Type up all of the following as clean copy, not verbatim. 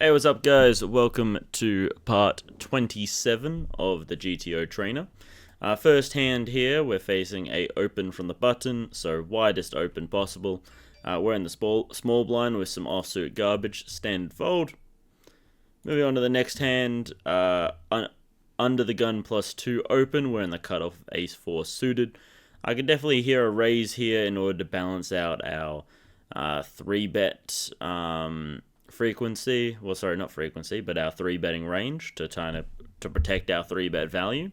Hey, what's up guys? Welcome to part 27 of the GTO Trainer. First hand here, we're facing a open from the button, so widest open possible. We're in the small blind with some offsuit garbage, standard fold. Moving on to the next hand, under the gun +2 open, we're in the cutoff of ace-4 suited. I could definitely hear a raise here in order to balance out our 3-bet frequency, well sorry, not frequency, but our 3-betting range to protect our 3-bet value.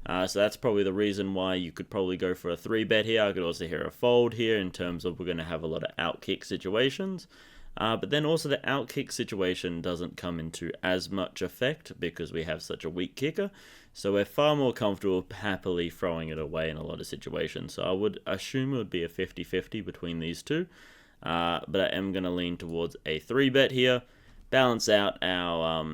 So that's probably the reason why you could probably go for a 3-bet here. I could also hear a fold here in terms of we're going to have a lot of outkick situations. But then also the outkick situation doesn't come into as much effect because we have such a weak kicker. So we're far more comfortable happily throwing it away in a lot of situations. So I would assume it would be a 50-50 between these two. But I am going to lean towards a 3-bet here, balance out our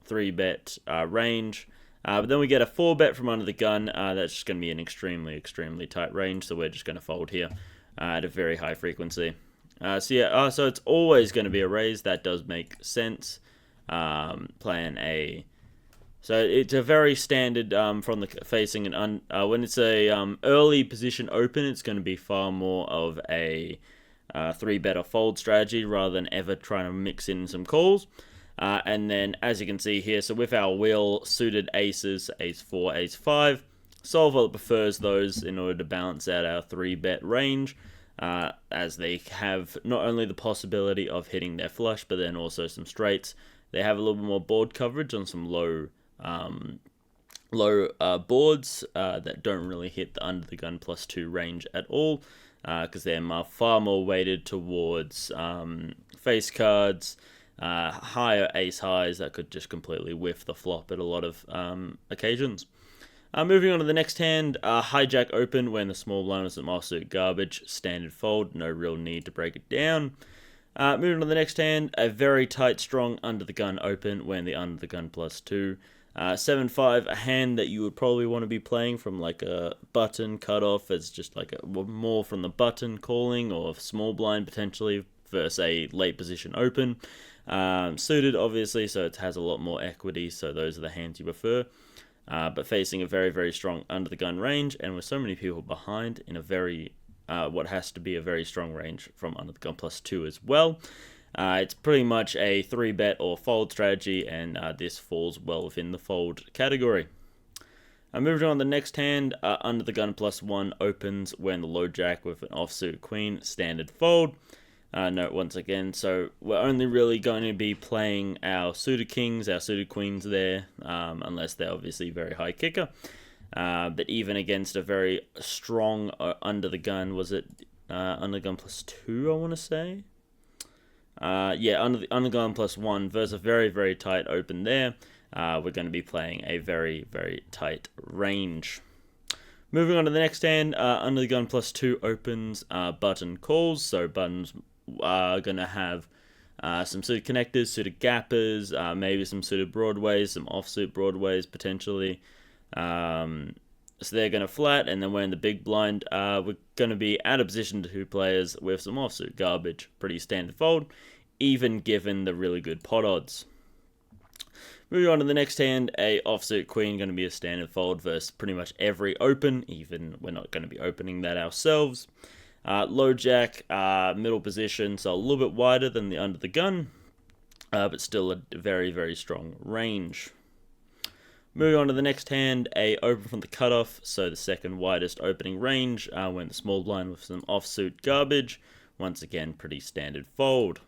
3-bet range. But then we get a 4-bet from under the gun. That's just going to be an extremely tight range, so we're just going to fold here at a very high frequency. So it's always going to be a raise. That does make sense. Plan A. So it's a very standard from the facing and when it's a early position open, it's going to be far more of a 3-bet or fold strategy rather than ever trying to mix in some calls. And then as you can see here, so with our wheel suited aces, ace-4, ace-5, solver prefers those in order to balance out our 3-bet range, as they have not only the possibility of hitting their flush, but then also some straights. They have a little bit more board coverage on some low boards that don't really hit the under the gun +2 range at all, because they're far more weighted towards face cards, higher ace highs that could just completely whiff the flop at a lot of occasions. Moving on to the next hand, hijack open when the small blind with some offsuit garbage, standard fold, no real need to break it down. Moving on to the next hand, a very tight strong under the gun open when the under the gun +2. 7-5, a hand that you would probably want to be playing from like a button cutoff. It's just like more from the button calling or small blind potentially versus a late position open. Suited obviously, so it has a lot more equity, so those are the hands you prefer. But facing a very strong under the gun range, and with so many people behind in a very what has to be a very strong range from under the gun +2 as well. It's pretty much a 3-bet or fold strategy, and this falls well within the fold category. Moving on to the next hand, under the gun +1 opens when the low jack with an offsuit queen, standard fold. Note once again, so we're only really going to be playing our suited kings, our suited queens there, unless they're obviously very high kicker. But even against a very strong under the gun, was it under the gun +2, I want to say? Yeah, under the gun +1 versus a very tight open there. We're going to be playing a very tight range. Moving on to the next hand, under the gun +2 opens, button calls. So buttons are going to have some suited connectors, suited gappers, maybe some suited broadways, some offsuit broadways potentially. So they're going to flat, and then we're in the big blind. We're going to be out of position to 2 players with some offsuit garbage. Pretty standard fold, even given the really good pot odds. Moving on to the next hand, a offsuit queen going to be a standard fold versus pretty much every open, even we're not going to be opening that ourselves. Low jack, middle position, so a little bit wider than the under the gun, but still a very strong range. Moving on to the next hand, a open from the cutoff, so the second widest opening range, when the small blind with some offsuit garbage. Once again, pretty standard fold.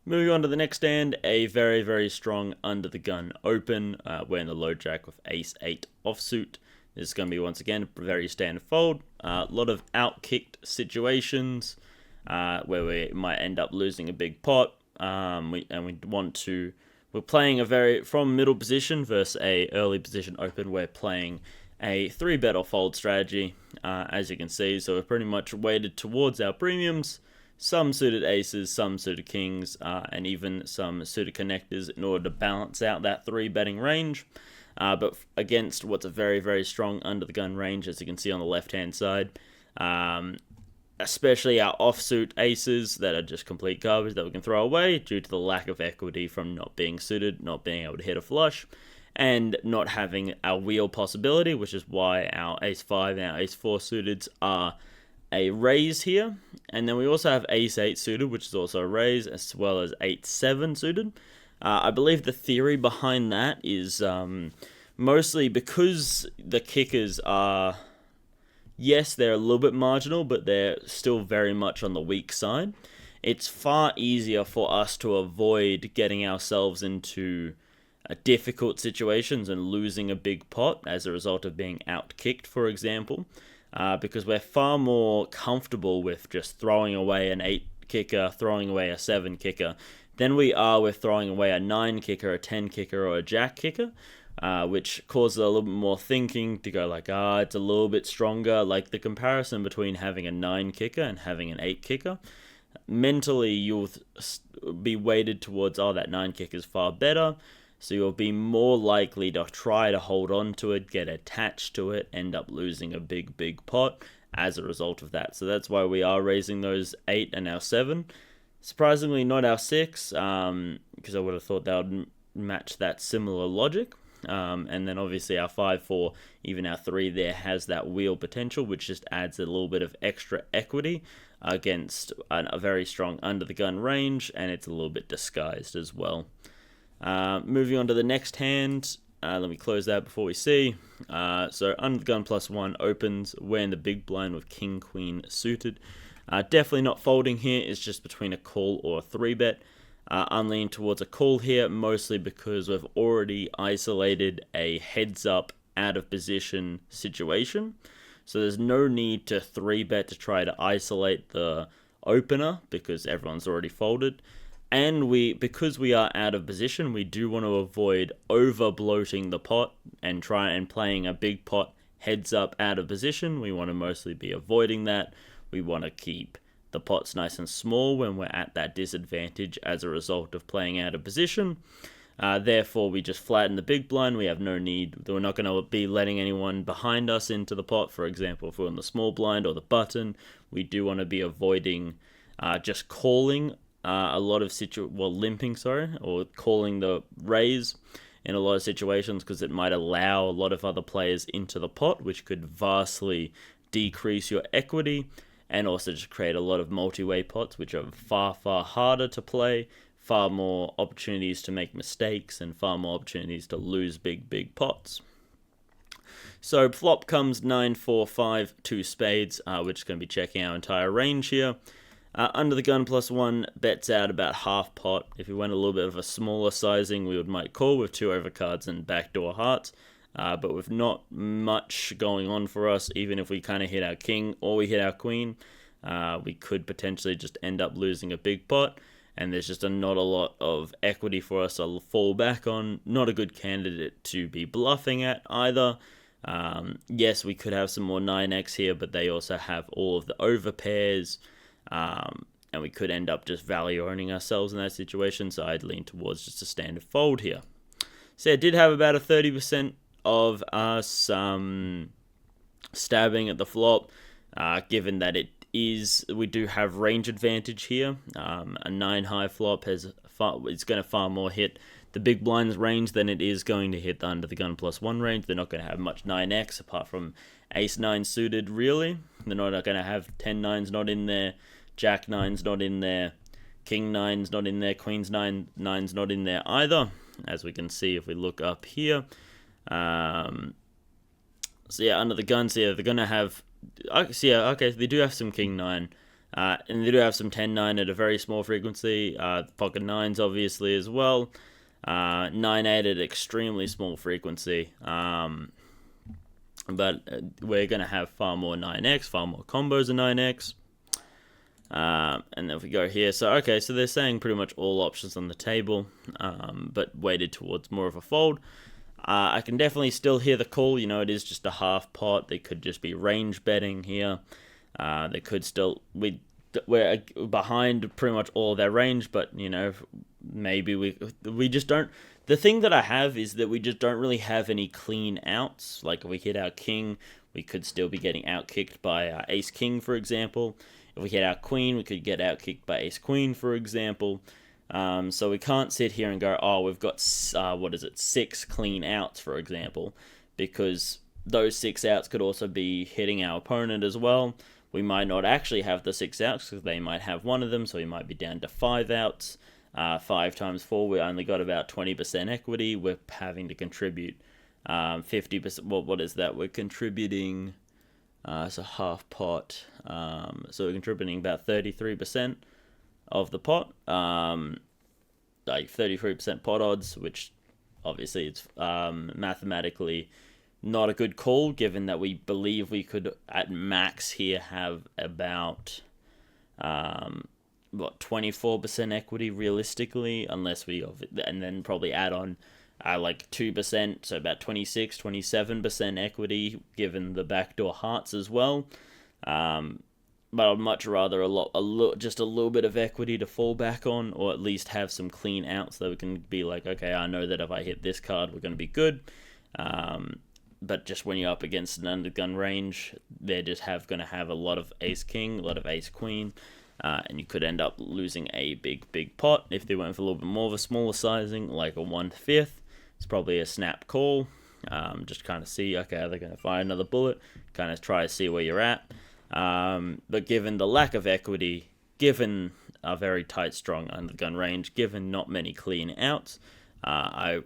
Moving on to the next hand, a very strong under the gun open, when the low jack with ace-8 offsuit. This is going to be once again a very standard fold. A lot of outkicked situations where we might end up losing a big pot, we're playing from middle position versus a early position open. We're playing a 3-bet or fold strategy, as you can see. So we're pretty much weighted towards our premiums. Some suited aces, some suited kings, and even some suited connectors in order to balance out that 3-betting range. But against what's a very strong under the gun range, as you can see on the left hand side, especially our offsuit aces that are just complete garbage that we can throw away due to the lack of equity from not being suited, not being able to hit a flush, and not having our wheel possibility, which is why our ace-5 and our ace-4 suiteds are a raise here. And then we also have ace-8 suited, which is also a raise, as well as 8-7 suited. I believe the theory behind that is mostly because the kickers are, yes, they're a little bit marginal, but they're still very much on the weak side. It's far easier for us to avoid getting ourselves into difficult situations and losing a big pot as a result of being out-kicked, for example, because we're far more comfortable with just throwing away an 8 kicker, throwing away a 7 kicker, than we are with throwing away a 9 kicker, a 10 kicker, or a jack kicker. Which causes a little bit more thinking to go like, it's a little bit stronger. Like the comparison between having a 9 kicker and having an 8 kicker, mentally you'll be weighted towards, that 9 kicker is far better. So you'll be more likely to try to hold on to it, get attached to it, end up losing a big pot as a result of that. So that's why we are raising those 8 and our 7. Surprisingly, not our 6, because I would have thought that would match that similar logic. And then obviously our 5-4, even our 3 there has that wheel potential, which just adds a little bit of extra equity against a very strong under the gun range, and it's a little bit disguised as well. Moving on to the next hand, let me close that before we see. So under the gun +1 opens, we're in the big blind with king queen suited. Definitely not folding here, it's just between a call or a 3-bet. I'm leaning towards a call here, mostly because we've already isolated a heads-up, out-of-position situation. So there's no need to 3-bet to try to isolate the opener, because everyone's already folded. And because we are out of position, we do want to avoid over-bloating the pot and playing a big pot heads-up, out of position. We want to mostly be avoiding that. We want to keep the pot's nice and small when we're at that disadvantage as a result of playing out of position. Therefore, we just flatten the big blind. We have no need. We're not going to be letting anyone behind us into the pot. For example, if we're on the small blind or the button, we do want to be avoiding just calling a lot of limping, or calling the raise in a lot of situations, because it might allow a lot of other players into the pot, which could vastly decrease your equity, and also just create a lot of multi-way pots, which are far harder to play, far more opportunities to make mistakes, and far more opportunities to lose big pots. So flop comes 9-4-5, 2 spades. We're just going to be checking our entire range here. Under the gun +1 bets out about half pot. If we went a little bit of a smaller sizing, we might call with 2 overcards and backdoor hearts. But with not much going on for us, even if we kind of hit our king or we hit our queen, we could potentially just end up losing a big pot, and there's just not a lot of equity for us to fall back on. Not a good candidate to be bluffing at either. Yes, we could have some more 9x here, but they also have all of the overpairs, and we could end up just value owning ourselves in that situation, so I'd lean towards just a standard fold here. So I did have about a 30% of us stabbing at the flop, given that we do have range advantage here. A 9 high flop it's going to far more hit the big blind's range than it is going to hit the under the gun +1 range. They're not going to have much 9x apart from ace 9 suited, really. They're not going to have 10 9s not in there, jack 9's not in there, king 9's not in there, queen's 9's not in there either, as we can see if we look up here. So yeah, under the gun, so yeah, they're going to have, okay, they do have some king 9, and they do have some 10-9 at a very small frequency, pocket 9s obviously as well, 9-8 at extremely small frequency, but we're going to have far more 9x, far more combos of 9x, and then if we go here, so they're saying pretty much all options on the table, but weighted towards more of a fold. I can definitely still hear the call. It is just a half pot. They could just be range betting here. They could still... We're behind pretty much all their range, but, maybe we just don't... The thing that I have is that we just don't really have any clean outs. Like, if we hit our king, we could still be getting out-kicked by ace-king, for example. If we hit our queen, we could get outkicked by ace queen, for example. So we can't sit here and go, oh, we've got 6 clean outs, for example, because those 6 outs could also be hitting our opponent as well. We might not actually have the 6 outs because they might have one of them, so we might be down to 5 outs. 5 times 4, we only got about 20% equity. We're having to contribute 50%. Well, what is that? We're contributing, it's a half pot. So we're contributing about 33% of the pot. Like 33% pot odds, which obviously it's mathematically not a good call, given that we believe we could at max here have about 24% equity realistically, unless we, and then probably add on like 2%, so about 27% equity given the backdoor hearts as well. But I'd much rather just a little bit of equity to fall back on, or at least have some clean outs that we can be like, okay, I know that if I hit this card, we're going to be good. But just when you're up against an undergun range, they're just going to have a lot of ace king, a lot of ace queen, and you could end up losing a big pot. If they went for a little bit more of a smaller sizing, like a 1/5, it's probably a snap call. Just kind of see, okay, are they going to fire another bullet? Kind of try to see where you're at. But given the lack of equity, given a very tight, strong undergun range, given not many clean outs, I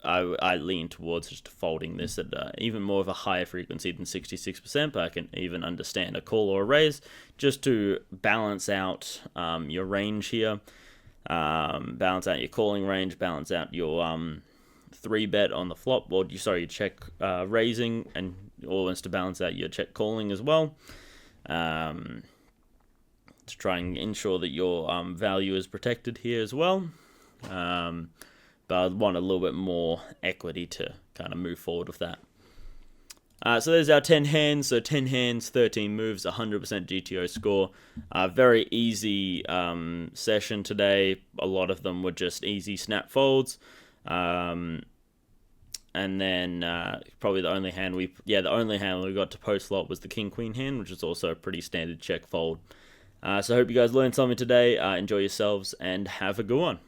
lean towards just folding this at even more of a higher frequency than 66%, but I can even understand a call or a raise just to balance out your range here, balance out your calling range, balance out your 3-bet on the flop, or your check raising, and always to balance out your check calling as well. To try and ensure that your value is protected here as well. But I want a little bit more equity to kind of move forward with that. So there's our 10 hands. So 10 hands, 13 moves, 100% GTO score. Very easy session today. A lot of them were just easy snap folds. And then probably the only hand we got to post flop was the king queen hand, which is also a pretty standard check fold. So I hope you guys learned something today. Enjoy yourselves and have a good one.